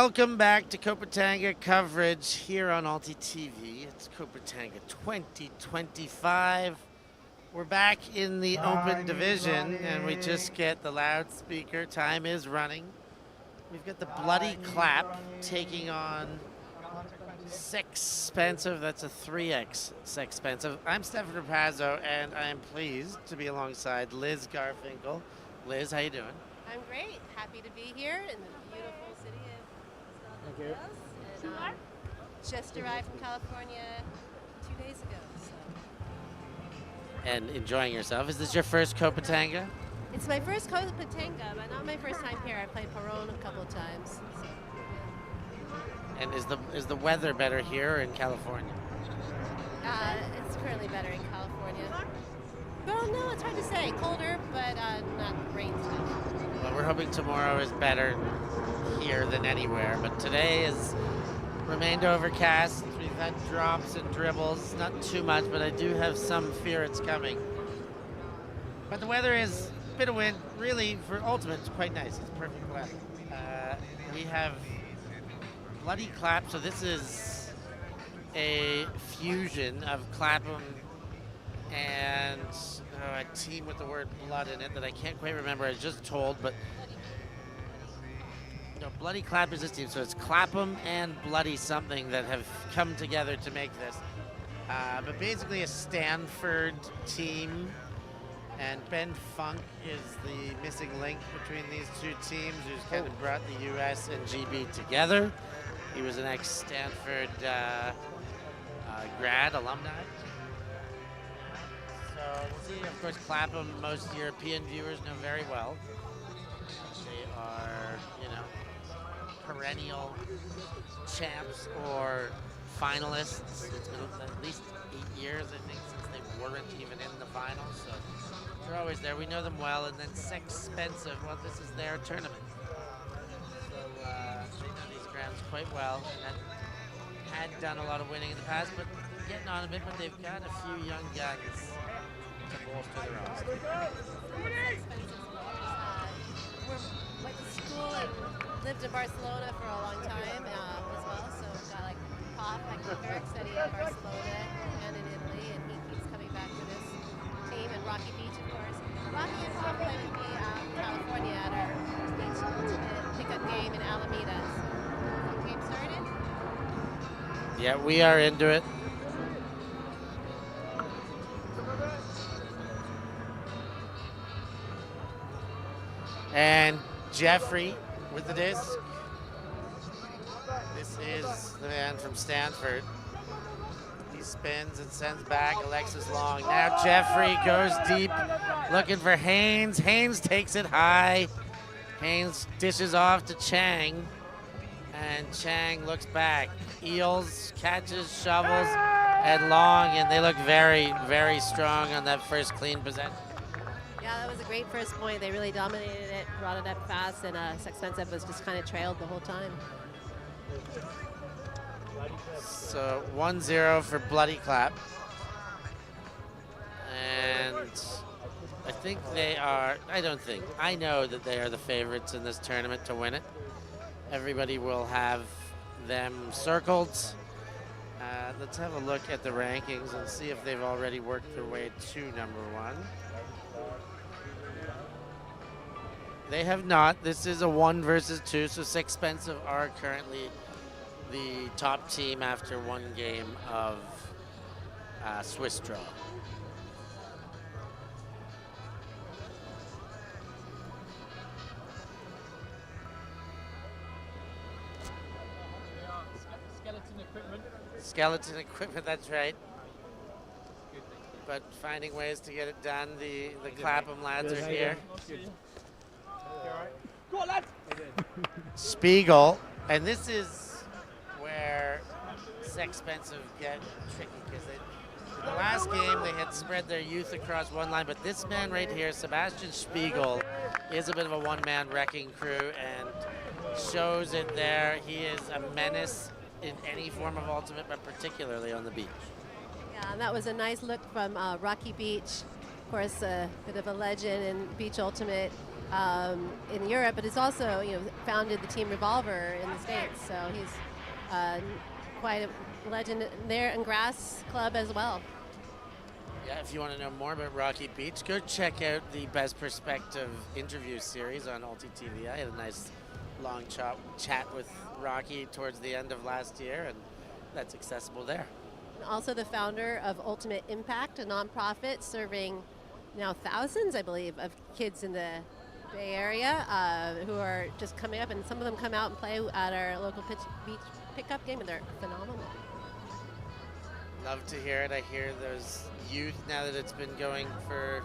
Welcome back to Copa Tanga coverage here on ULTI.TV. It's Copa Tanga 2025. We're back in the open division, and we just get the loudspeaker. Time is running. We've got the Bloody Clap taking on Sexxxpensive. That's a 3X Sexxxpensive. I'm Stefan Rapazzo, and I am pleased to be alongside Liz Garfinkel. Liz, how you doing? I'm great. Happy to be here in the beautiful city of Castelldefels. And just arrived from California 2 days ago. So. And enjoying yourself. Is this your first Copa Tanga? It's my first Copa Tanga, but not my first time here. I played Peron a couple of times. So, yeah. And is the weather better here or in California? It's currently better in California. Well, no, it's hard to say. Colder, but not rain stuff. Well, we're hoping tomorrow is better here than anywhere, but today has remained overcast. We've had drops and dribbles, not too much, but I do have some fear it's coming. But the weather is a bit of wind. Really, for Ultimate, it's quite nice. It's perfect weather. We have Bloody Clap, so this is a fusion of Clapham and a team with the word blood in it that I can't quite remember. I was just told, but no, Bloody Clap is this team. So it's Clapham and Bloody something that have come together to make this. But basically a Stanford team, and Ben Funk is the missing link between these two teams, who's kind of brought the US and GB together. He was an ex-Stanford grad, alumni. So we'll see. Of course, Clapham, most European viewers know very well. They are, perennial champs or finalists. It's been at least 8 years, I think, since they weren't even in the finals. So they're always there. We know them well. And then Sexxxpensive, well, this is their tournament. So they know these grounds quite well. And had done a lot of winning in the past, but getting on a bit. But they've got a few young guns to bolster the roster. Went to school and lived in Barcelona for a long time as well. So got like Pop, Mick, studied in Barcelona and in Italy, and he keeps coming back to this team. And Rocky Beach, of course. Rocky and Pop played with me out in California at our beach pickup game in Alameda. So the game started. Yeah, we are into it. And Jeffrey with the disc. This is the man from Stanford. He spins and sends back Alexis Long. Now Jeffrey goes deep, looking for Haynes. Haynes takes it high. Haynes dishes off to Chang. And Chang looks back. Eels, catches, shovels, and Long. And they look very, very strong on that first clean possession. Yeah, that was a great first point. They really dominated it, brought it up fast, and Sexxxpensive was just kind of trailed the whole time. So 1-0 for Bloody Clap. And I think they are, I know that they are the favorites in this tournament to win it. Everybody will have them circled. Let's have a look at the rankings and see if they've already worked their way to #1. They have not. This is a 1 versus 2, so Sexxxpensive are currently the top team after one game of Swiss draw. Skeleton equipment, that's right. But finding ways to get it done. The Clapham lads are here. Go on, lads! Spiegel, and this is where Sexxxpensive get tricky, because in the last game they had spread their youth across one line, but this man right here, Sebastian Spiegel, is a bit of a one-man wrecking crew and shows it there. He is a menace in any form of Ultimate, but particularly on the beach. Yeah, and that was a nice look from Rocky Beach. Of course, a bit of a legend in Beach Ultimate. in Europe, but he's also founded the team Revolver in the States. So he's quite a legend there, and Grass Club as well. Yeah, if you want to know more about Rocky Beach, go check out the Best Perspective interview series on ULTI.TV. I had a nice long chat with Rocky towards the end of last year, and that's accessible there. And also the founder of Ultimate Impact, a nonprofit serving now thousands, I believe, of kids in the Bay Area who are just coming up, and some of them come out and play at our local beach pickup game, and they're phenomenal. Love to hear it. I hear those youth, now that it's been going for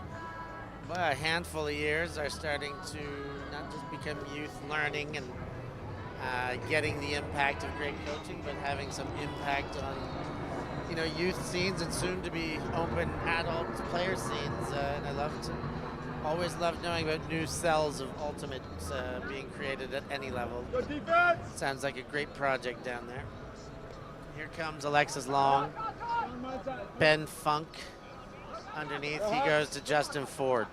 a handful of years, are starting to not just become youth learning and getting the impact of great coaching, but having some impact on youth scenes and soon to be open adult player scenes. And I always love knowing about new cells of Ultimate being created at any level. Sounds like a great project down there. Here comes Alexis Long. Ben Funk underneath. He goes to Justin Ford.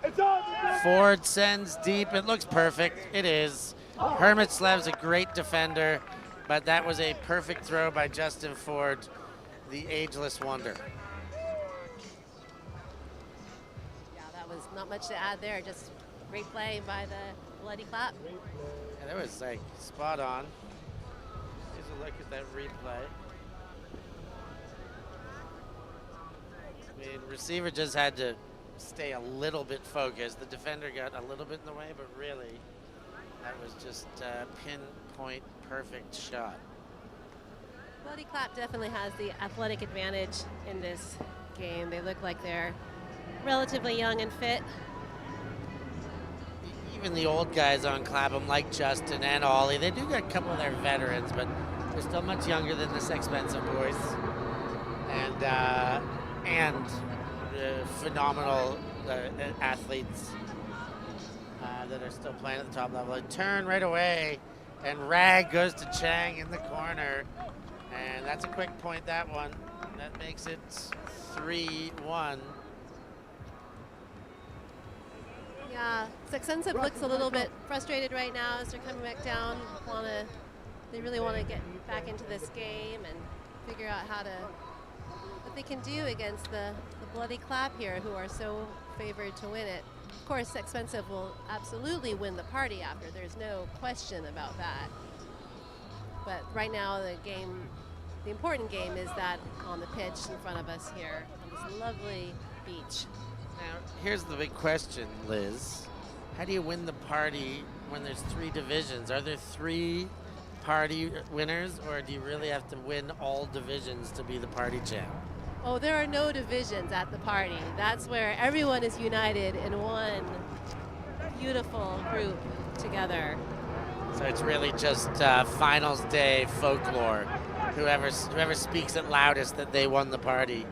Ford sends deep. It looks perfect. It is. Hermitslev's a great defender, but that was a perfect throw by Justin Ford, the ageless wonder. Yeah, that was not much to add there. Just great play by the Bloody Clap. Yeah, that was like spot on. Here's a look at that replay. I mean, receiver just had to stay a little bit focused. The defender got a little bit in the way, but really, that was just a pinpoint perfect shot. Bloody Clap definitely has the athletic advantage in this game. They look like they're relatively young and fit. Even the old guys on Clapham, like Justin and Ollie, they do got a couple of their veterans, but they're still much younger than the Sexxxpensive boys. And phenomenal athletes that are still playing at the top level. A turn right away, and Rag goes to Chang in the corner. And that's a quick point, that one. That makes it 3-1. Yeah, Sexxxpensive looks a little bit frustrated right now as they're coming back down. They really want to get back into this game and figure out what they can do against the Bloody Clap here, who are so favored to win it. Of course, Sexxxpensive will absolutely win the party after. There's no question about that. But right now, the important game is that on the pitch in front of us here on this lovely beach. Now, here's the big question, Liz. How do you win the party when there's 3 divisions? Are there 3 party winners, or do you really have to win all divisions to be the party champ? Oh, there are no divisions at the party. That's where everyone is united in one beautiful group together. So it's really just finals day folklore. Whoever speaks it loudest that they won the party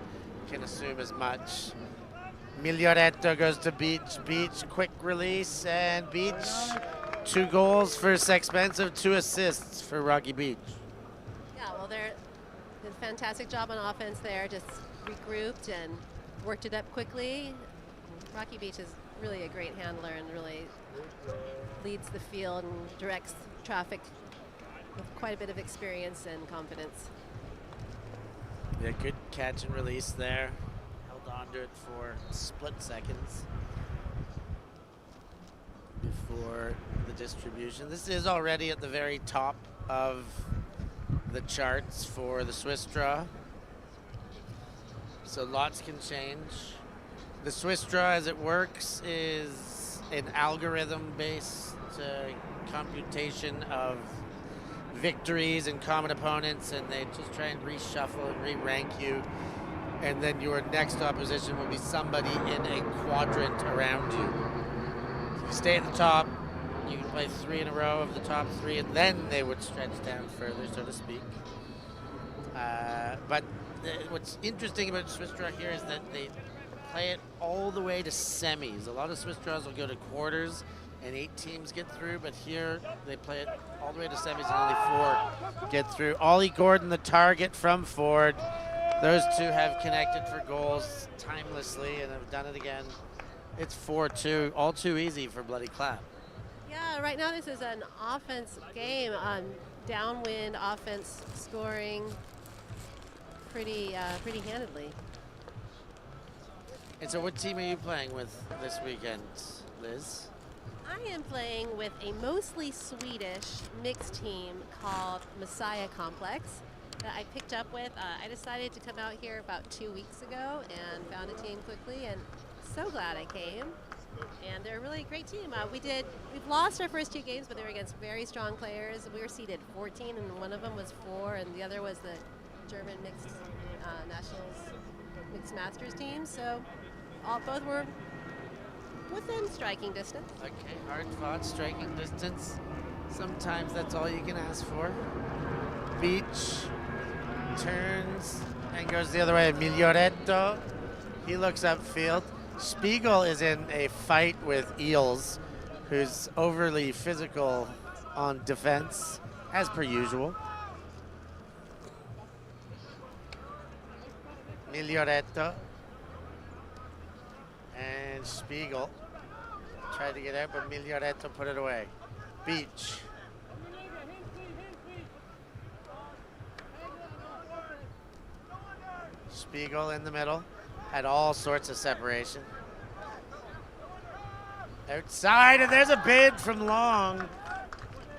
can assume as much. Miglioretto goes to Beach, quick release, and Beach. 2 goals for Sexxxpensive, 2 assists for Rocky Beach. Yeah, well, they did a fantastic job on offense there, just regrouped and worked it up quickly. Rocky Beach is really a great handler and really leads the field and directs traffic with quite a bit of experience and confidence. Yeah, good catch and release there. Held on to it for split seconds before the distribution. This is already at the very top of the charts for the Swiss draw. So lots can change. The Swiss draw, as it works, is an algorithm-based computation of victories and common opponents, and they just try and reshuffle and re-rank you. And then your next opposition will be somebody in a quadrant around you. If you stay at the top, you can play 3 in a row of the top 3, and then they would stretch down further, so to speak. But what's interesting about Swiss draw here is that they play it all the way to semis. A lot of Swiss draws will go to quarters and 8 teams get through, but here they play it all the way to semis and only 4 get through. Ollie Gordon, the target from Ford. Those 2 have connected for goals timelessly and have done it again. It's 4-2, all too easy for Bloody Clap. Yeah, right now this is an offense game. Downwind offense scoring pretty handedly. And so what team are you playing with this weekend, Liz? I am playing with a mostly Swedish mixed team called Messiah Complex that I picked up with. I decided to come out here about 2 weeks ago and found a team quickly, and so glad I came. And they're a really great team. We've lost our first 2 games, but they were against very strong players. We were seeded 14, and one of them was 4, and the other was the German mixed nationals mixed masters team. So both were within striking distance. Okay, hard fought, striking distance. Sometimes that's all you can ask for. Beach turns and goes the other way. Miglioretto, he looks upfield. Spiegel is in a fight with Eels, who's overly physical on defense, as per usual. Miglioretto and Spiegel tried to get out, but Miglioretto put it away. Beach. Spiegel in the middle. Had all sorts of separation. Outside, and there's a bid from Long.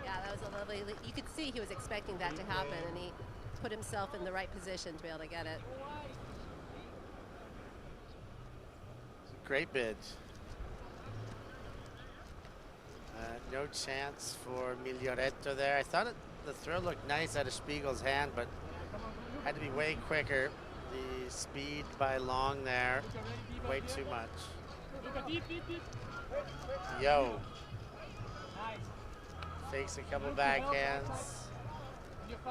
Yeah, that was a lovely. You could see he was expecting that to happen, and he put himself in the right position to be able to get it. Great bid. No chance for Miglioretto there. I thought the throw looked nice out of Spiegel's hand, but had to be way quicker. The speed by Long there, way too much. Yo. Fakes a couple backhands.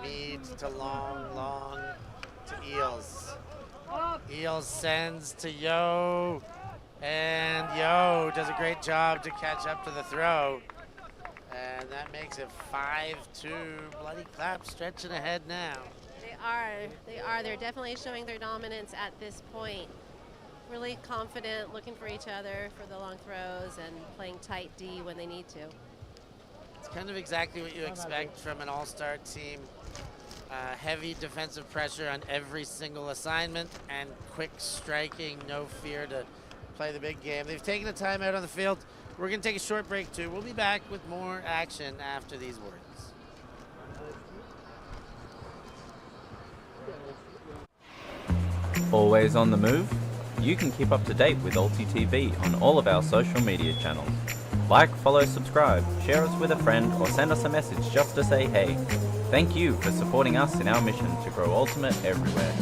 Mead to Long, Long to Eels. Eels sends to Yo. And Yo does a great job to catch up to the throw. And that makes it 5-2. Bloody Clap stretching ahead now. They are. They're definitely showing their dominance at this point. Really confident, looking for each other for the long throws and playing tight D when they need to. It's kind of exactly what you expect from an all-star team. Heavy defensive pressure on every single assignment and quick striking, no fear to play the big game. They've taken a timeout on the field. We're going to take a short break too. We'll be back with more action after these words. Always on the move? You can keep up to date with ULTI.TV on all of our social media channels. Like, follow, subscribe, share us with a friend, or send us a message just to say hey. Thank you for supporting us in our mission to grow Ultimate everywhere.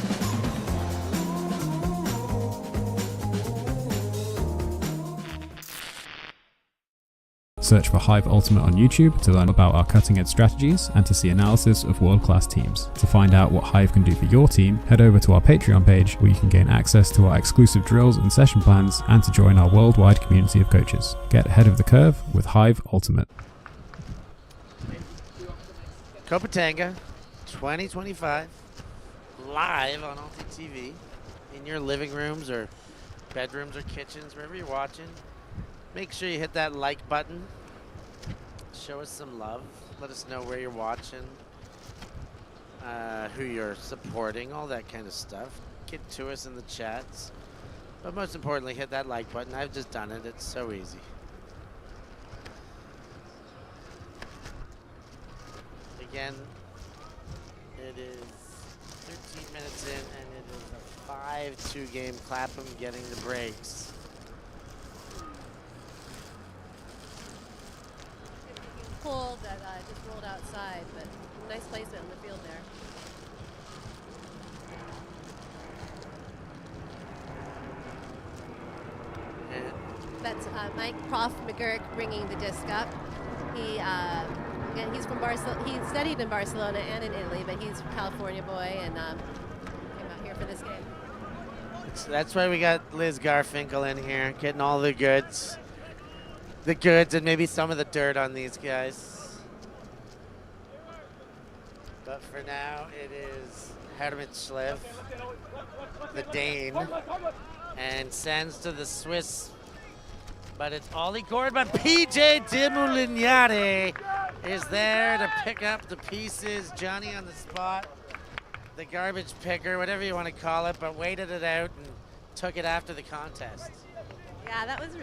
Search for Hive Ultimate on YouTube to learn about our cutting-edge strategies and to see analysis of world-class teams. To find out what Hive can do for your team, head over to our Patreon page where you can gain access to our exclusive drills and session plans and to join our worldwide community of coaches. Get ahead of the curve with Hive Ultimate. Copa Tanga 2025 live on ULTI.TV in your living rooms or bedrooms or kitchens, wherever you're watching. Make sure you hit that like button. Show us some love. Let us know where you're watching, who you're supporting, all that kind of stuff. Get to us in the chats. But most importantly, hit that like button. I've just done it. It's so easy. Again, it is 13 minutes in, and it is a 5-2 game. Clapham getting the breaks. Pull that just rolled outside, but nice placement in the field there. And That's Mike Prof McGurk bringing the disc up. He's from Barcelona. He studied in Barcelona and in Italy, but he's a California boy and came out here for this game. so that's why we got Liz Garfinkel in here, getting all the goods. The goods and maybe some of the dirt on these guys. But for now, it is Hermitslev, the Dane, and sends to the Swiss But it's Ollie Gordon, but PJ Demoulignare is there to pick up the pieces. Johnny on the spot, the garbage picker, whatever you want to call it, but waited it out and took it after the contest. Yeah, that was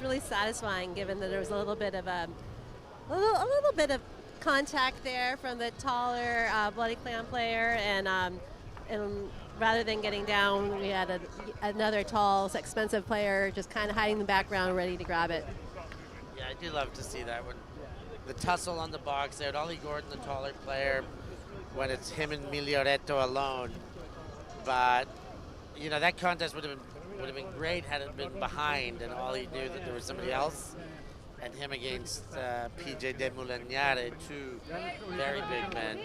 really satisfying, given that there was a little bit of a little bit of contact there from the taller Bloody Clown player, and rather than getting down, we had another tall Sexxxpensive player just kind of hiding in the background, ready to grab it. Yeah, I do love to see that when the tussle on the box out. Ollie Gordon, the taller player, when it's him and Miglioretto alone. But you know, that contest would have been great had it been behind and Ollie knew that there was somebody else, and him against PJ Demoulignare, two very big men.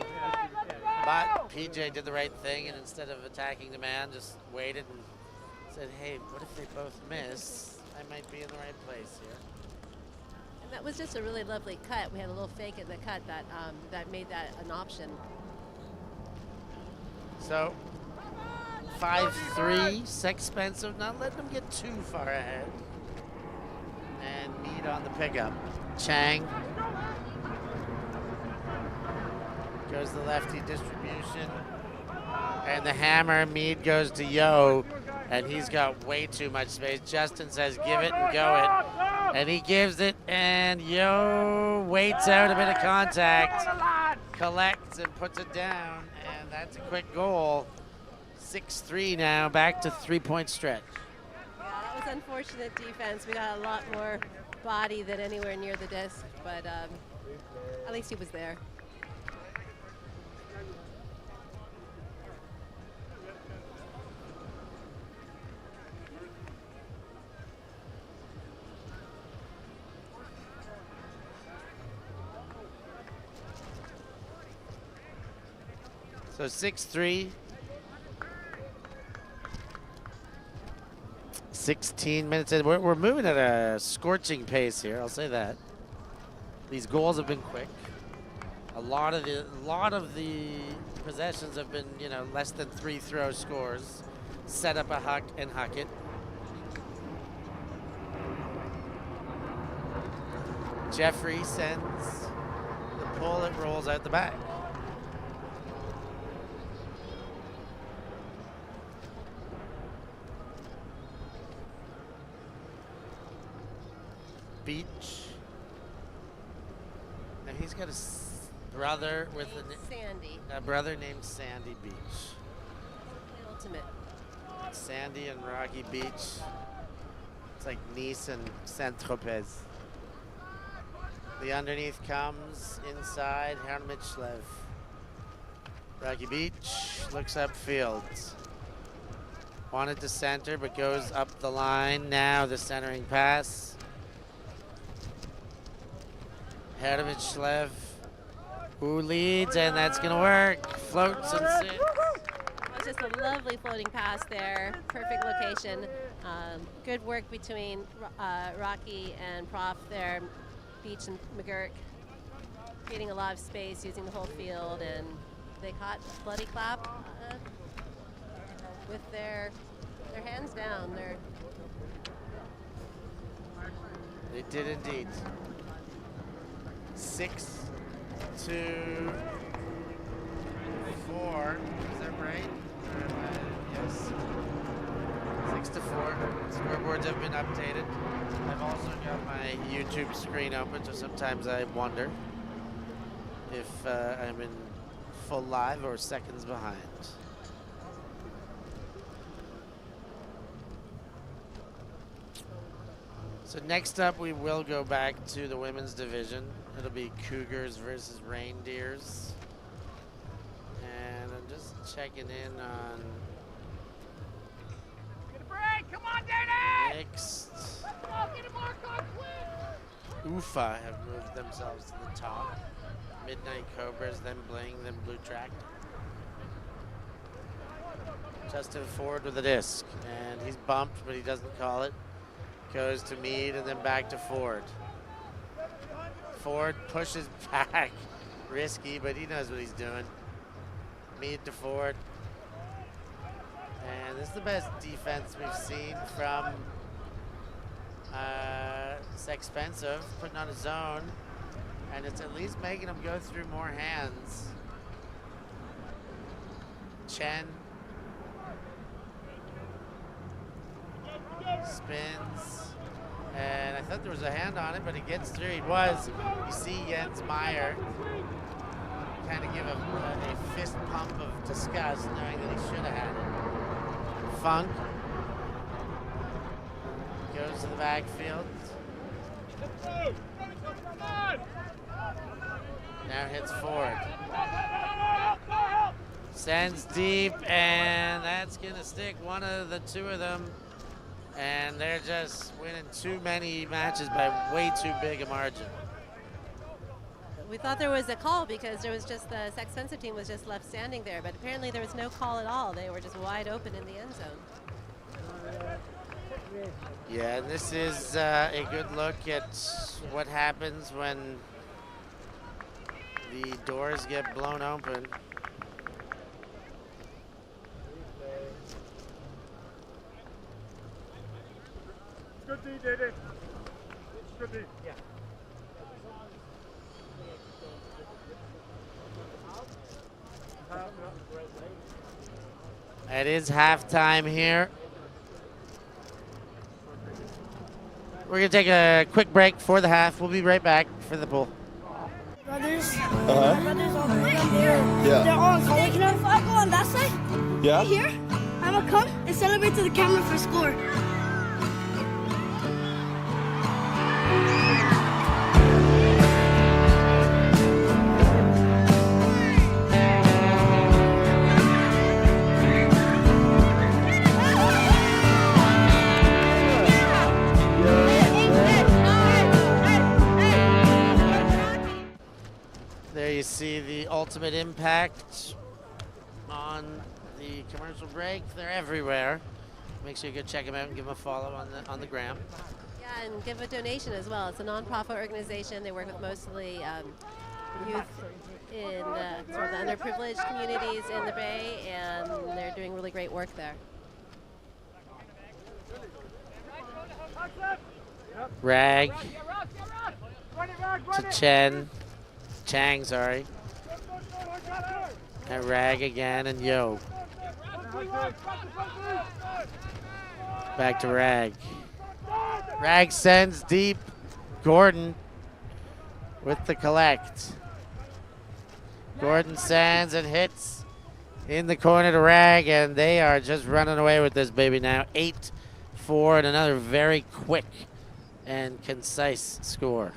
But PJ did the right thing, and instead of attacking the man, just waited and said, hey, what if they both miss? I might be in the right place here. And that was just a really lovely cut. We had a little fake in the cut that made that an option. So 5-3, Sexxxpensive, not letting them get too far ahead. And Mead on the pickup. Chang goes the lefty distribution. And the hammer, Mead goes to Yo, and he's got way too much space. Justin says, give it and go it. And he gives it, and Yo waits out a bit of contact, collects and puts it down, and that's a quick goal. 6-3 now, back to 3-point stretch. Yeah, that was unfortunate defense. We got a lot more body than anywhere near the disc, but at least he was there. So 6-3. 16 minutes in. We're moving at a scorching pace here, I'll say that. These goals have been quick. A lot of the possessions have been, you know, less than 3 throw scores. Set up a huck and huck it. Jeffrey sends the pull, it rolls out the back. Beach. Now he's got a brother with a brother named Sandy Beach. The ultimate. Sandy and Rocky Beach. It's like Nice and Saint-Tropez. The underneath comes inside Hermitschlev. Rocky Beach looks upfield. Wanted to center but goes up the line. Now the centering pass. Hermitschlev, who leads, and that's gonna work. Floats and sits. It was just a lovely floating pass there. Perfect location. Good work between Rocky and Prof there. Beach and McGurk creating a lot of space, using the whole field, and they caught Bloody Clap with their hands down. They did indeed. 6-4. Is that right? Yes. 6-4. Scoreboards have been updated. I've also got my YouTube screen open, so sometimes I wonder if I'm in full live or seconds behind. So next up, we will go back to the women's division. It'll be Cougars versus Reindeers. And I'm just checking in on Get a break! Come on, Danny! mixed. Come on, get a mark on, quick! UFA have moved themselves to the top. Midnight Cobras, then Bling, then Blue Track. Justin Ford with a disc, and he's bumped, but he doesn't call it. Goes to Mead and then back to Ford. Ford pushes back. Risky, but he knows what he's doing. Mead to Ford. And this is the best defense we've seen from Sexxxpensive putting on a zone, and it's at least making them go through more hands. Chen spins, and I thought there was a hand on it, but he gets through. He was. You see Jens Meyer kind of give a fist pump of disgust, knowing that he should have had it. Funk goes to the backfield. Now hits forward. Sends deep, and that's gonna stick one of the two of them. And they're just winning too many matches by way too big a margin. We thought there was a call because there was just the Sexxxpensive team was just left standing there, but apparently there was no call at all. They were just wide open in the end zone. Yeah, and this is a good look at what happens when the doors get blown open. Good D, Didi. Good D. Yeah. It is halftime here. We're gonna take a quick break for the half. We'll be right back for the pool. Brothers, my brothers all the way up there. Yeah. They're all in college now. If I go on that side, Yeah? right here, I'm gonna come and celebrate to the camera for score. There you see the ultimate impact on the commercial break. They're everywhere. Make sure you go check them out and give them a follow on the gram. Yeah, and give a donation as well. It's a non-profit organization. They work with mostly youth in sort of the underprivileged communities in the Bay, and they're doing really great work there. Rag to Chang, sorry. And Rag again, and Yo. Back to Rag. Rag sends deep. Gordon with the collect. Gordon sends and hits in the corner to Rag, and they are just running away with this baby now. 8-4, and another very quick and concise score.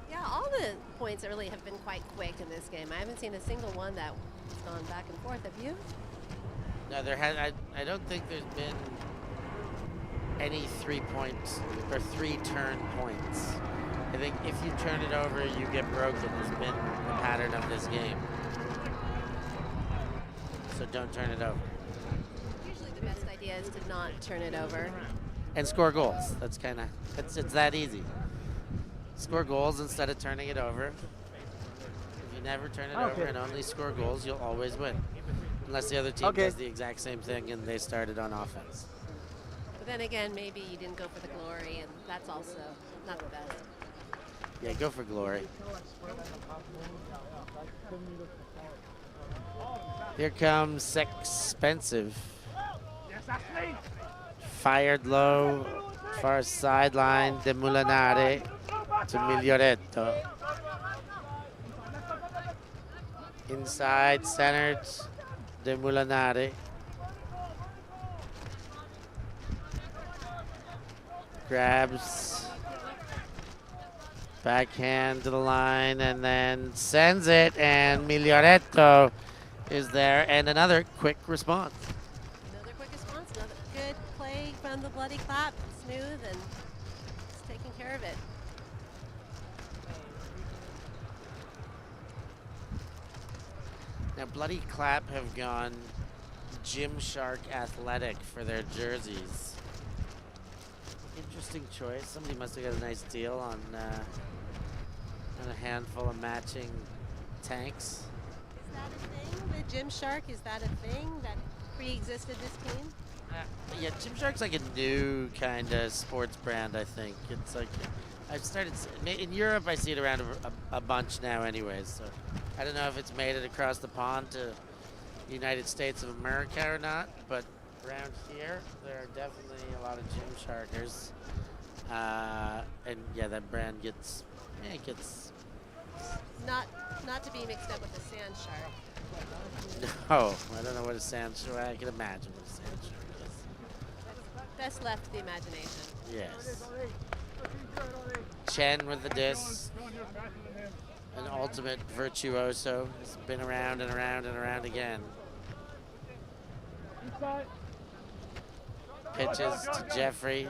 Yeah, all the points really have been quite quick in this game. I haven't seen a single one that has gone back and forth. Have you? No, there has. I don't think there's been any 3 points or 3 turn points. I think if you turn it over, you get broken. Has been the pattern of this game. So don't turn it over. Usually the best idea is to not turn it over. And score goals. That's kind of it's that easy. Score goals instead of turning it over. If you never turn it over and only score goals, you'll always win. Unless the other team does the exact same thing and they started on offense. But then again, maybe you didn't go for the glory, and that's also not the best. Yeah, go for glory. Here comes Sexxxpensive. Fired low, far sideline, De Mulanare to Miglioretto. Inside, centered, De Mulanare. Grabs, backhand to the line, and then sends it, and Miglioretto is there, and another quick response. Another quick response, another good play from the bloody clap, smooth and just taking care of it. Now, Bloody Clap have gone Gymshark Athletic for their jerseys. Interesting choice. Somebody must have got a nice deal on a handful of matching tanks. Is that a thing? The Gymshark, is that a thing that pre-existed this team? Yeah, Gymshark's like a new kind of sports brand, I think. It's like, I've started, in Europe I see it around a bunch now anyways, so I don't know if it's made it across the pond to the United States of America or not, but around here, there are definitely a lot of Gymsharkers. And yeah, that brand gets, it gets... Not to be mixed up with a sand shark. No, I don't know what a sand shark, I can imagine what a sand shark is. Best left to the imagination. Yes. Chen with the disc. An ultimate virtuoso. He's been around and around and around again. Pitches to Jeffrey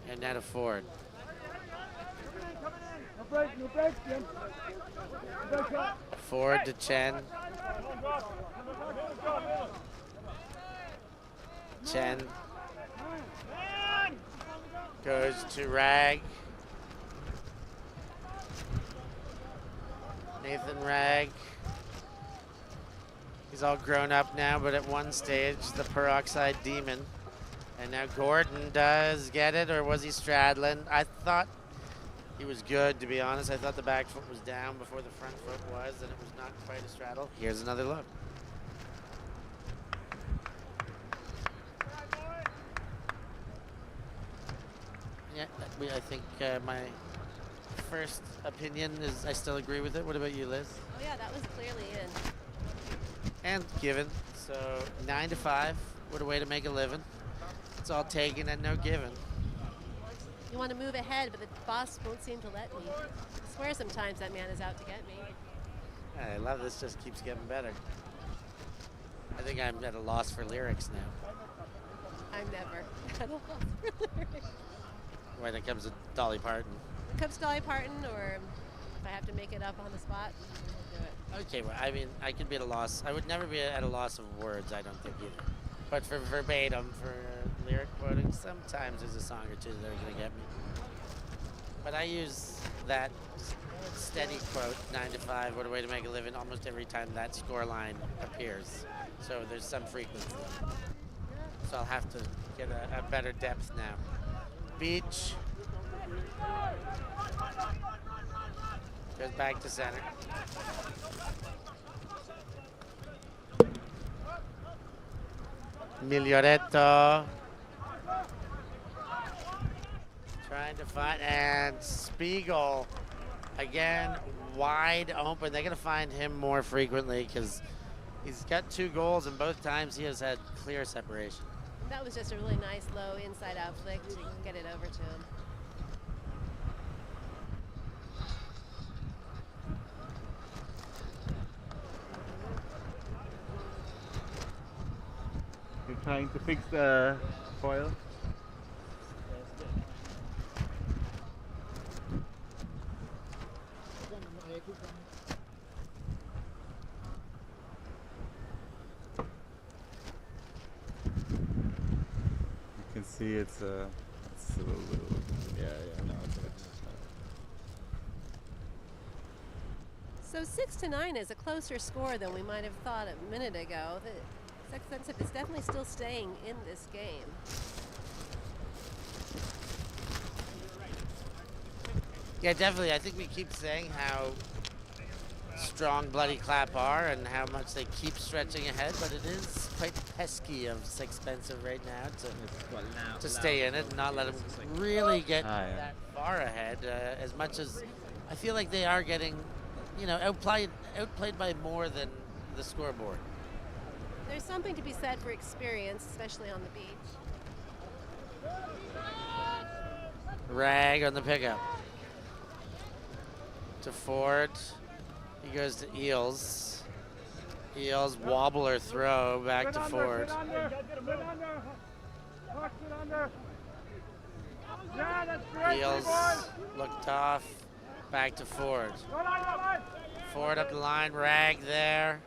and now to Ford. Ford to Chen. Chen goes to Rag. Nathan Rag. He's all grown up now, but at one stage, the peroxide demon. And now Gordon does get it, or was he straddling? I thought he was good, to be honest. I thought the back foot was down before the front foot was, and it was not quite a straddle. Here's another look. Yeah, I think my first opinion is I still agree with it. What about you, Liz? Oh yeah, that was clearly in. And given. So 9 to 5. What a way to make a living. It's all taken and no given. You want to move ahead, but the boss won't seem to let me. I swear sometimes that man is out to get me. I love this, just keeps getting better. I think I'm at a loss for lyrics now. I'm never at a loss for lyrics. When it comes to Dolly Parton. When it comes to Dolly Parton, or if I have to make it up on the spot, I'll do it. Okay, well, I mean, I could be at a loss. I would never be at a loss of words, I don't think either. But for verbatim, for lyric quoting, sometimes there's a song or two that are going to get me. But I use that steady quote, 9 to 5, what a way to make a living, almost every time that score line appears. So there's some frequency. So I'll have to get a better depth now. Beach. Goes back to center. Miglioretto. Trying to find, and Spiegel again wide open. They're going to find him more frequently because he's got 2 goals and both times he has had clear separation. That was just a really nice low inside-out flick to get it over to him. You're trying to fix the foil? You can see it's a little, yeah, no, it's okay. So 6-9 is a closer score than we might have thought a minute ago. The Sexxxpensive is definitely still staying in this game. Yeah, definitely. I think we keep saying how strong Bloody Clap are and how much they keep stretching ahead, but it is quite pesky of Sexxxpensive right now to stay in it and not let them really get that far ahead. As much as I feel like they are getting, outplayed by more than the scoreboard. There's something to be said for experience, especially on the beach. Rag on the pickup. To Ford. He goes to Eels. Eels wobbler throw back to Ford. Eels looked off. Back to Ford. Ford up the line. Rag there.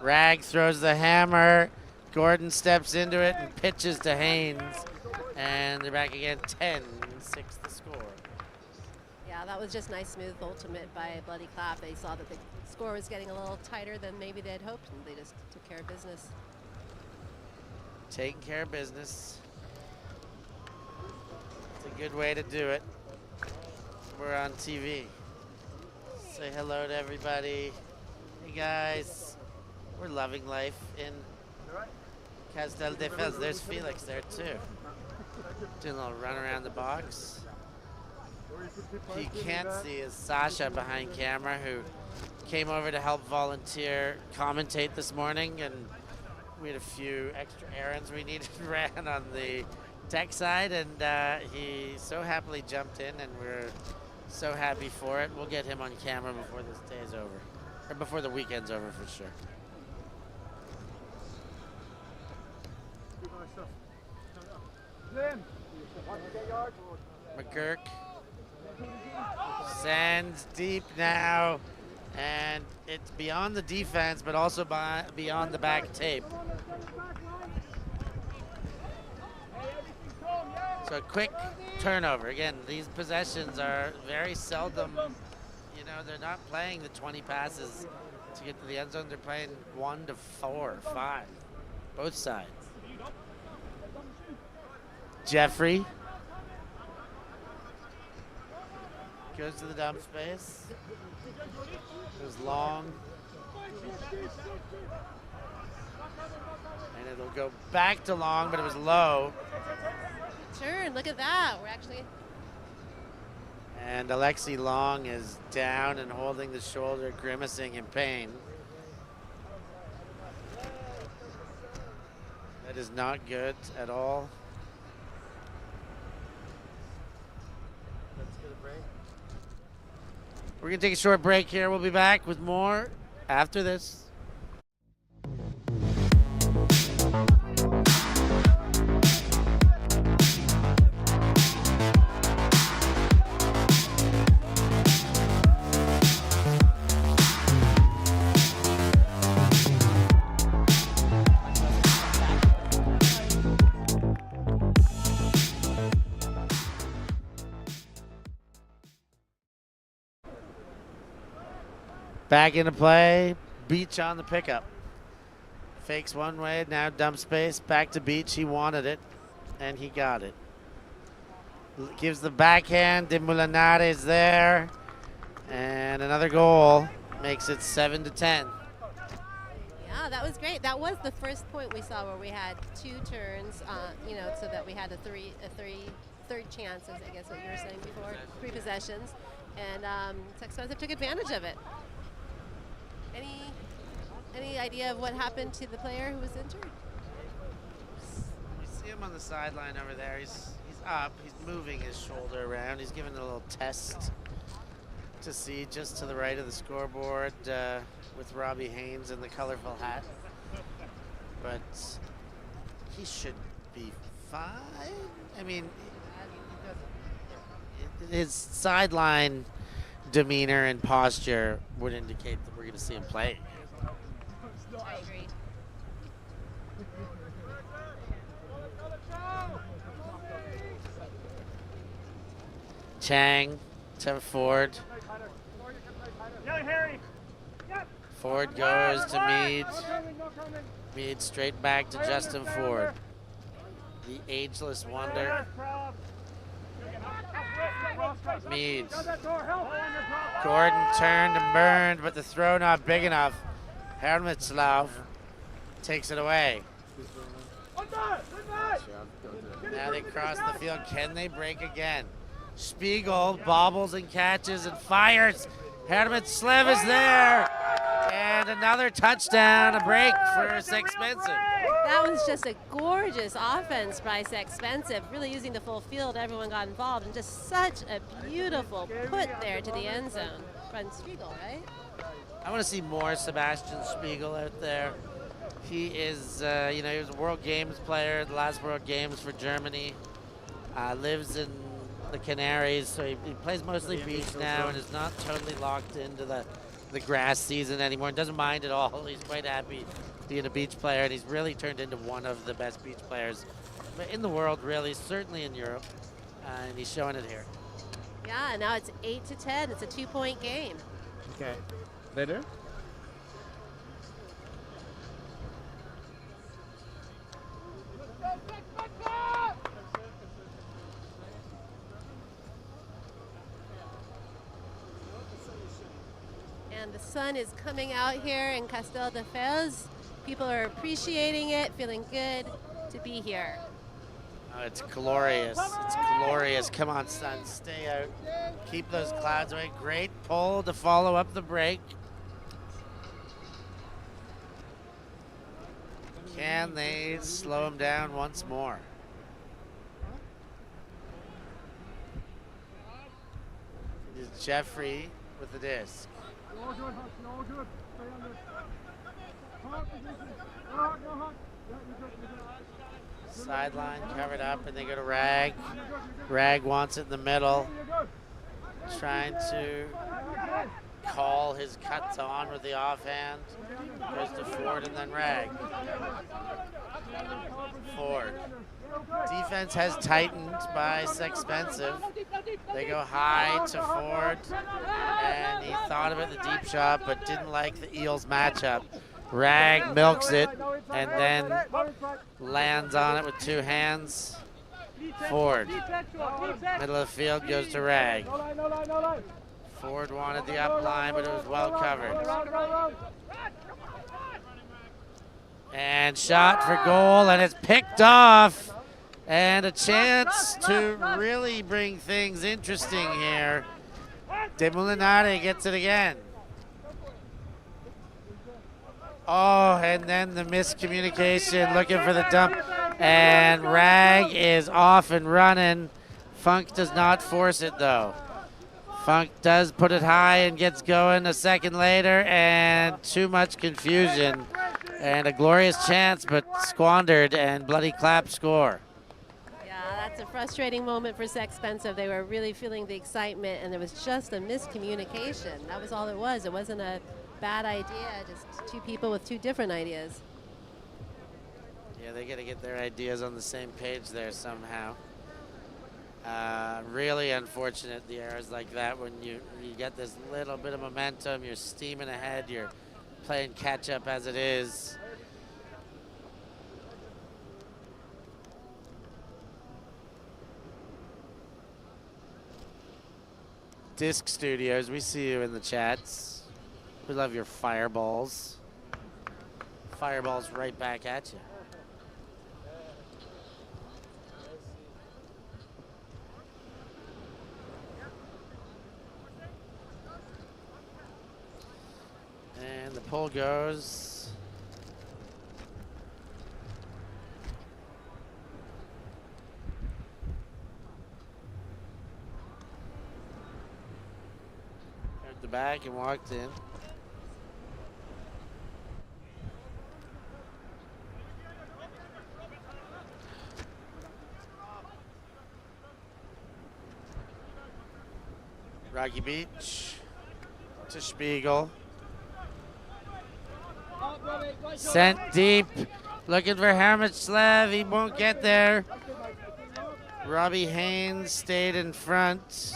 Rag throws the hammer. Gordon steps into it and pitches to Haynes. And they're back again. 10-6 the score. Yeah, that was just nice, smooth ultimate by Bloody Clap. They saw that the score was getting a little tighter than maybe they had hoped, and they just took care of business. taking care of business. It's a good way to do it. We're on TV. Say hello to everybody. Hey guys, we're loving life in Castelldefels. There's Felix there too. Doing a little run around the box. He can't see is Sasha behind camera, who came over to help volunteer commentate this morning, and we had a few extra errands we needed ran on the tech side, and he so happily jumped in, and we're so happy for it. We'll get him on camera before this day is over, or before the weekend's over for sure. McGurk sends deep now, and it's beyond the defense, but also beyond the back tape. So a quick turnover. Again, these possessions are very seldom, you know, they're not playing the 20 passes to get to the end zone. They're playing 1 to 4 or 5, both sides. Jeffrey goes to the dump space. Goes long. And it'll go back to long, but it was low. Turn, look at that. We're actually. And Alexi Long is down and holding the shoulder, grimacing in pain. That is not good at all. Let's get a break. We're going to take a short break here. We'll be back with more after this. Back into play, Beach on the pickup. Fakes one way, now dump space, back to Beach. He wanted it, and he got it. Gives the backhand, De Molinari is there, and another goal makes it 7-10. Yeah, that was great. That was the first point we saw where we had 2 turns, you know, so that we had a third chance, I guess what you were saying before, 3 possessions, and Sexxxpensive took advantage of it. Any idea of what happened to the player who was injured? You see him on the sideline over there. He's up. He's moving his shoulder around. He's giving it a little test to see just to the right of the scoreboard with Robbie Haynes in the colorful hat. But he should be fine. I mean, his sideline demeanor and posture would indicate that we're going to see him play. I agree. Chang to Ford. Ford goes to Mead. Mead straight back to Justin Ford. The ageless wonder. Mead. Gordon turned and burned, but the throw not big enough. Hermitslav takes it away. Now they cross the field. Can they break again? Spiegel bobbles and catches and fires. Hermitslav is there. And another touchdown, a break for Sexxxpensive. That was just a gorgeous offense by Sexxxpensive, really using the full field. Everyone got involved, and just such a beautiful put there to the end zone. From Spiegel, right? I want to see more Sebastian Spiegel out there. He is, you know, he was a World Games player, the last World Games for Germany. Lives in the Canaries, so he plays mostly beach now and is not totally locked into the grass season anymore. And doesn't mind at all. He's quite happy being a beach player, and he's really turned into one of the best beach players in the world, really, certainly in Europe, and he's showing it here. Yeah, now it's 8-10. It's a 2-point game. Okay. Later? and the sun is coming out here in Castelldefels. People are appreciating it, feeling good to be here. Oh, it's glorious. It's glorious. Come on, sun. Stay out. Keep those clouds away. Great pull to follow up the break. Can they slow him down once more? It's Jeffrey with the disc. Sideline covered up, and they go to Rag. Rag wants it in the middle. Trying to call his cuts on with the offhand. Goes to Ford and then Rag. Ford. Defense has tightened by Sexxxpensive. They go high to Ford, and he thought about the deep shot but didn't like the Eels matchup. Rag milks it and then lands on it with two hands. Ford. Middle of the field goes to Rag. Ford wanted the up line, but it was well covered. And shot for goal, and it's picked off. And a chance to really bring things interesting here. De Molinari gets it again. Oh, and then the miscommunication, looking for the dump. And Rag is off and running. Funk does not force it, though. Funk does put it high and gets going a second later, and too much confusion. And a glorious chance, but squandered, and bloody clap score. That's a frustrating moment for Sexxxpensive. They were really feeling the excitement, and there was just a miscommunication. That was all it was. It wasn't a bad idea, just two people with two different ideas. Yeah, they got to get their ideas on the same page there somehow. Really unfortunate, the errors like that, when you get this little bit of momentum, you're steaming ahead, you're playing catch up as it is. Disc Studios, we see you in the chats. We love your fireballs. Fireballs right back at you. And the pull goes. At the back and walked in. Rocky Beach to Spiegel. Sent deep, looking for Hermitslev. He won't get there. Robbie Haynes stayed in front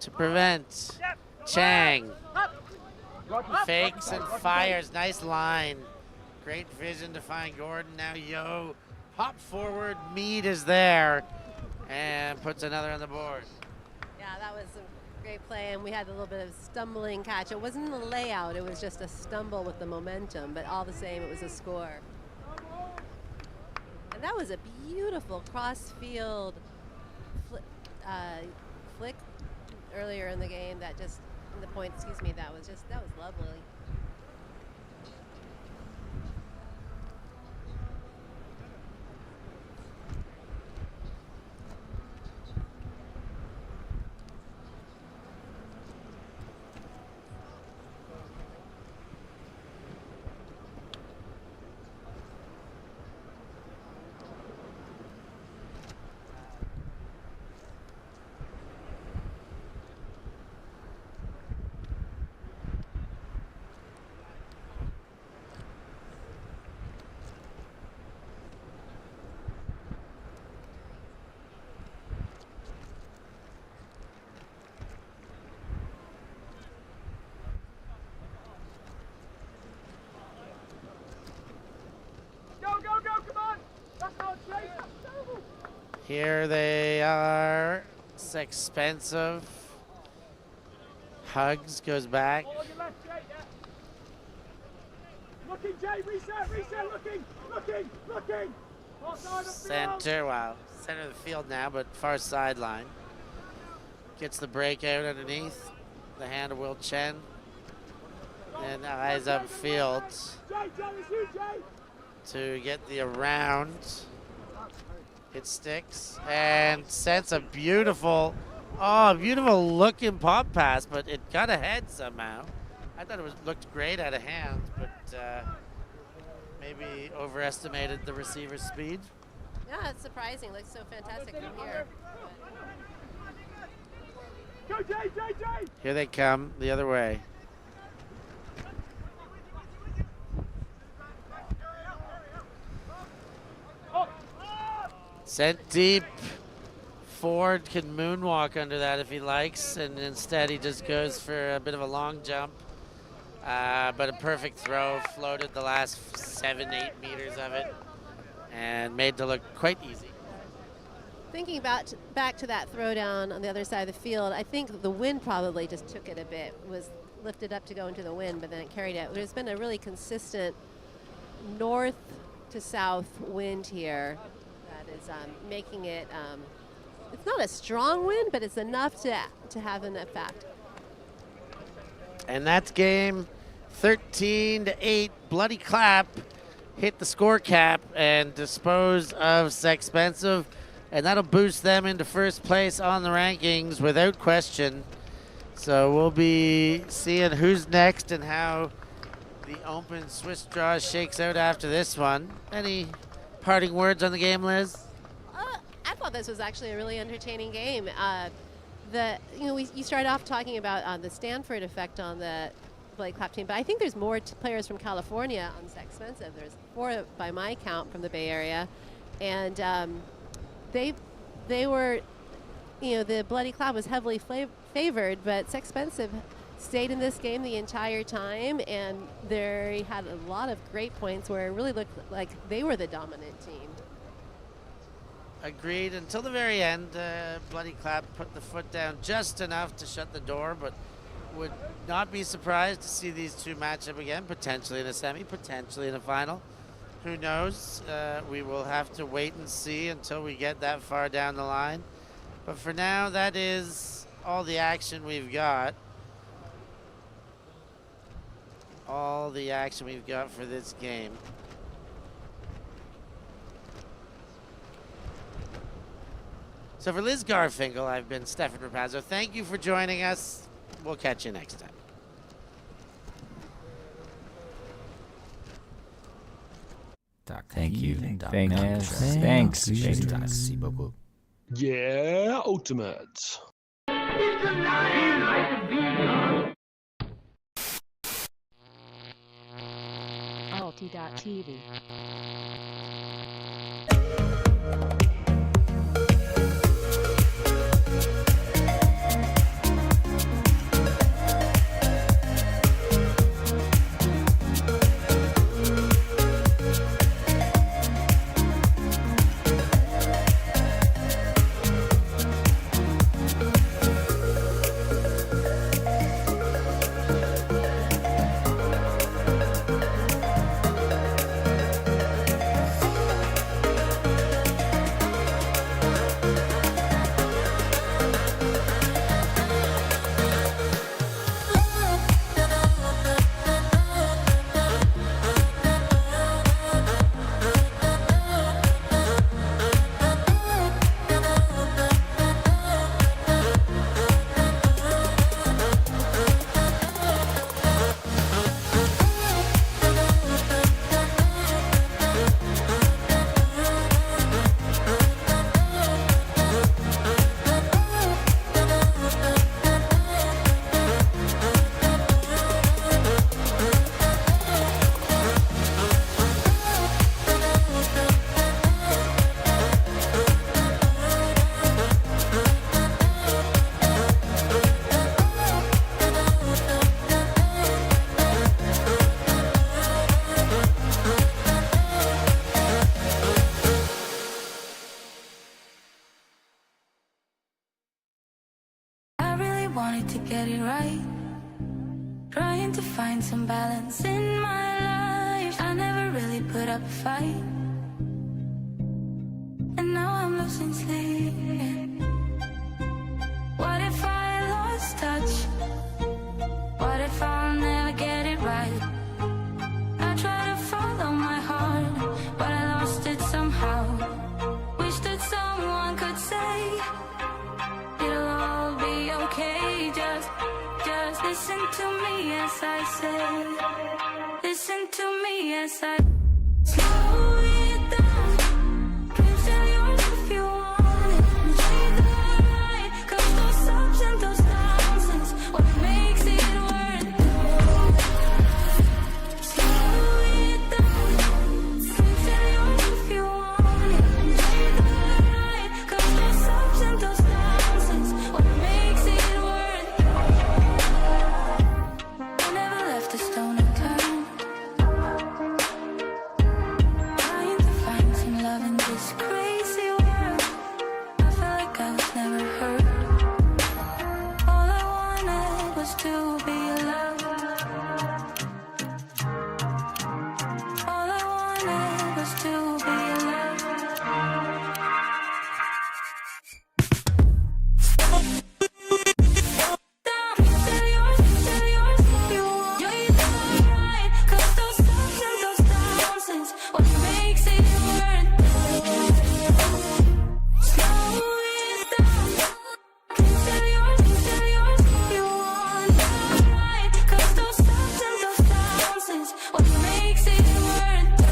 to prevent. Chang fakes and fires. Nice line. Great vision to find Gordon. Now Yo hop forward. Mead is there and puts another on the board. Yeah, that was a great play, and we had a little bit of stumbling catch. It wasn't the layout, it was just a stumble with the momentum, but all the same, it was a score. And that was a beautiful cross-field flick earlier in the game. That just, in the point, excuse me, that was lovely. Here they are, Sexxxpensive. Hugs goes back. On your left, Jay, yeah. Looking, Jay, reset, looking. Far side of the field. Center, wow. Center of the field now, but far sideline. Gets the breakout underneath. The hand of Will Chen. And eyes upfield Jay, it's you, Jay. to get the around. It sticks and sends a beautiful looking pop pass, but it got ahead somehow. I thought it looked great out of hand, but maybe overestimated the receiver's speed. Yeah, it's surprising. Looks so fantastic from here. Go, Jay. Here they come the other way. Sent deep. Ford can moonwalk under that if he likes, and instead he just goes for a bit of a long jump. But a perfect throw, floated the last 7-8 meters of it, and made to look quite easy. Thinking about back to that throwdown on the other side of the field, I think the wind probably just took it a bit. It was lifted up to go into the wind, but then it carried it. There's been a really consistent north to south wind here that is making it, it's not a strong wind, but it's enough to have an effect. And that's game 13-8. Bloody Clap hit the score cap and dispose of Sexxxpensive, and that'll boost them into first place on the rankings without question. So we'll be seeing who's next and how the open Swiss draw shakes out after this one. Any parting words on the game, Liz? I thought this was actually a really entertaining game. You started off talking about the Stanford effect on the Bloody Clap team, but I think there's more players from California on Sexxxpensive. There's 4 by my count from the Bay Area, and they were, the Bloody Clap was heavily favored, but Sexxxpensive stayed in this game the entire time, and they had a lot of great points where it really looked like they were the dominant team. Agreed. Until the very end, Bloody Clap put the foot down just enough to shut the door, but would not be surprised to see these two match up again, potentially in a semi, potentially in a final. Who knows? We will have to wait and see until we get that far down the line. But for now, that is all the action we've got. All the action we've got for this game. So for Liz Garfinkel, I've been Stefan Rapazzo. Thank you for joining us. We'll catch you next time. Thank you. Thanks. Merci beaucoup. Yeah, ultimate. ULTI.TV. Wanted to get it right. Trying to find some balance in my life. I never really put up a fight, and now I'm losing sleep. What if I lost touch? What if I'll never get it right? I try to follow my heart, but I lost it somehow. Wish that someone could say it'll all be okay. Just listen to me as I say. Listen to me as I slow it down. Dreams are yours if you want it. And treat them right, 'cause those ups and those downs is what makes it worth it. Slow it down. Dreams are yours if you want it. And treat them right, 'cause those ups and those downs is what makes it worth it. I never left a stone unturned. Trying to find some love in this crazy world. I felt like I was never hurt. All I wanted was to be loved. All I wanted was to be loved. Tell yours if you want. You're either right, 'cause those ups and those downs is what makes it worth it. Slow it down. Tell yours if you want. You're right, 'cause those ups and those downs is what makes it worth it.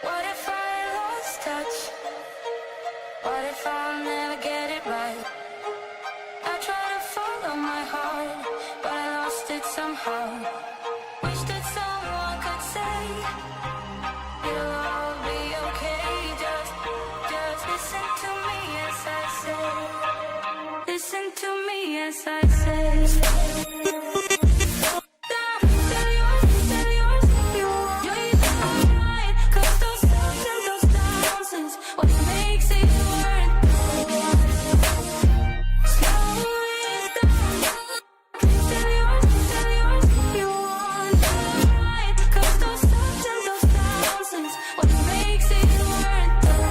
What if I lost touch? What if I'll never get it right? I try to follow my heart, but I lost it somehow. Wish that someone could say it'll all be okay. Just listen to me as I say. Listen to me as I say. Tell yours if you want. You're either right, 'cause those ups and those downs is what makes it worth it. Slow it down. Tell yours if you want. You're right, 'cause those ups and those downs is what makes it worth it.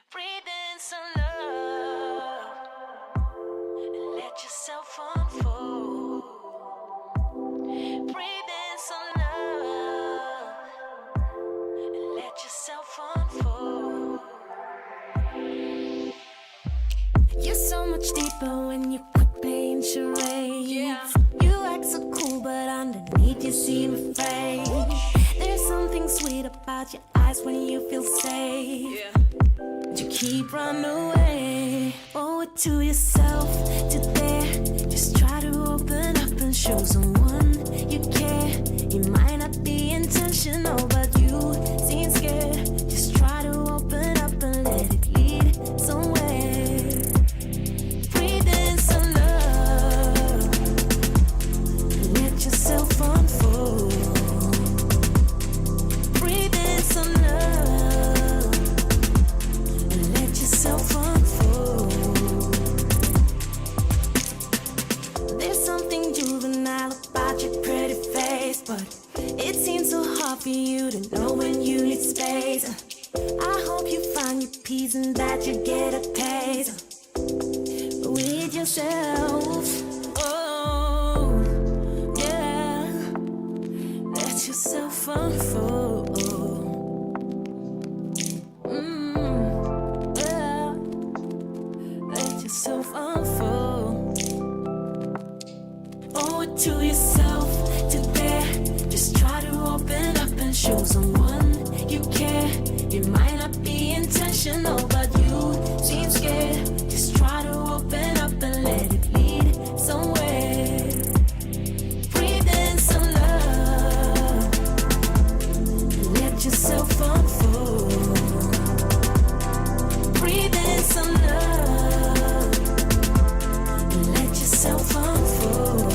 Breathe in some love and let yourself unfold. Breathe in some love and let yourself unfold. You're so much deeper when you quit playing charades. You act so cool, but underneath you seem afraid. There's something sweet about your eyes when you feel safe. But you keep running away. Owe it to yourself to dare. Just try to open up and show someone you care. It might not be intentional, but you seem scared. Just try to open up and let it lead somewhere. Breathe in some love. Let yourself unfold. Breathe in some love. but it seems so hard for you to know when you need space. I hope you find your peace and that you get a taste with yourself. Oh, yeah. Let yourself unfold. Yeah. Let yourself unfold. Owe it to yourself to dare. Just try to open up and show someone you care. It might not be intentional, but you seem scared. Just try to open up and let it lead somewhere. Breathe in some love. Let yourself unfold. Breathe in some love. Let yourself unfold.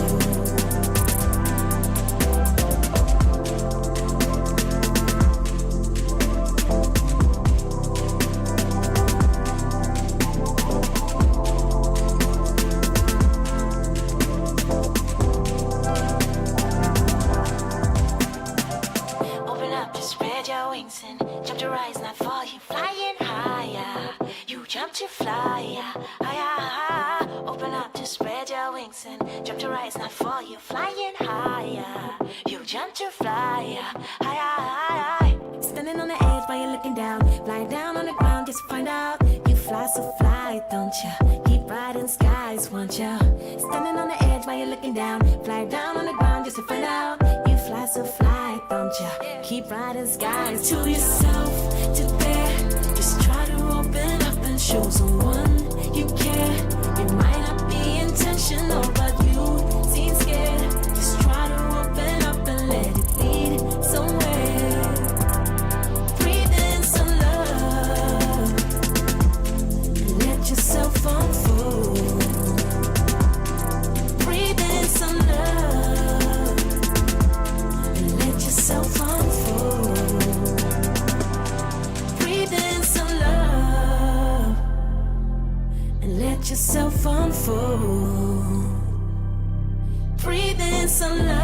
Open up, just spread your wings and jump to rise, not fall. You flying higher. You jump to fly higher. Open up, just spread your wings and jump to rise, not fall. You flying higher. You jump to fly higher. Standing on the edge while you're looking down. Fly down on the ground just to find out. You fly so fly, don't ya? Keep riding skies, won't ya? Standing on the edge while you're looking down. Fly down on the ground just to find out. You fly so fly, don't ya? Keep riding skies. To yourself, to dare. Just try to open up and show someone you care. It might not be intentional, but you seem scared. Just try to open up and let it lead somewhere. Breathe in some love. Let yourself unfold. Breathe in some love. Let yourself unfold. Breathe in some love. And let yourself unfold. Breathe in some love.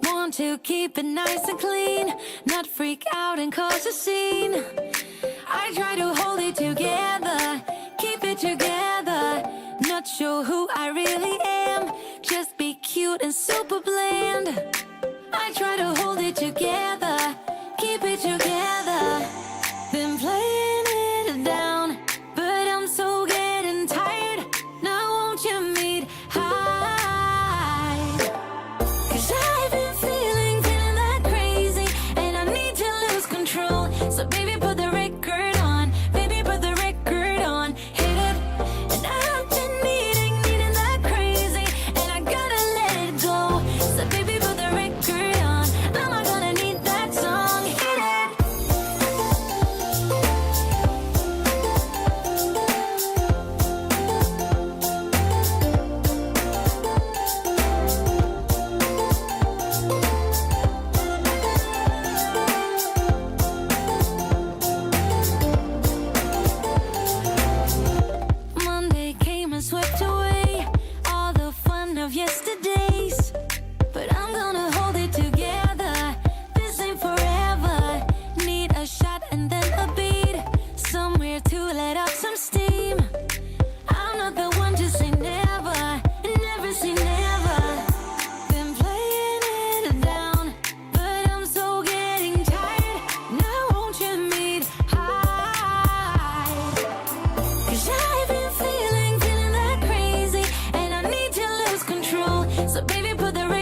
Want to keep it nice and clean, not freak out and cause a scene. I try to hold it together, keep it together. Not sure who I really am, just be cute and super bland. I try to hold it together, keep it together.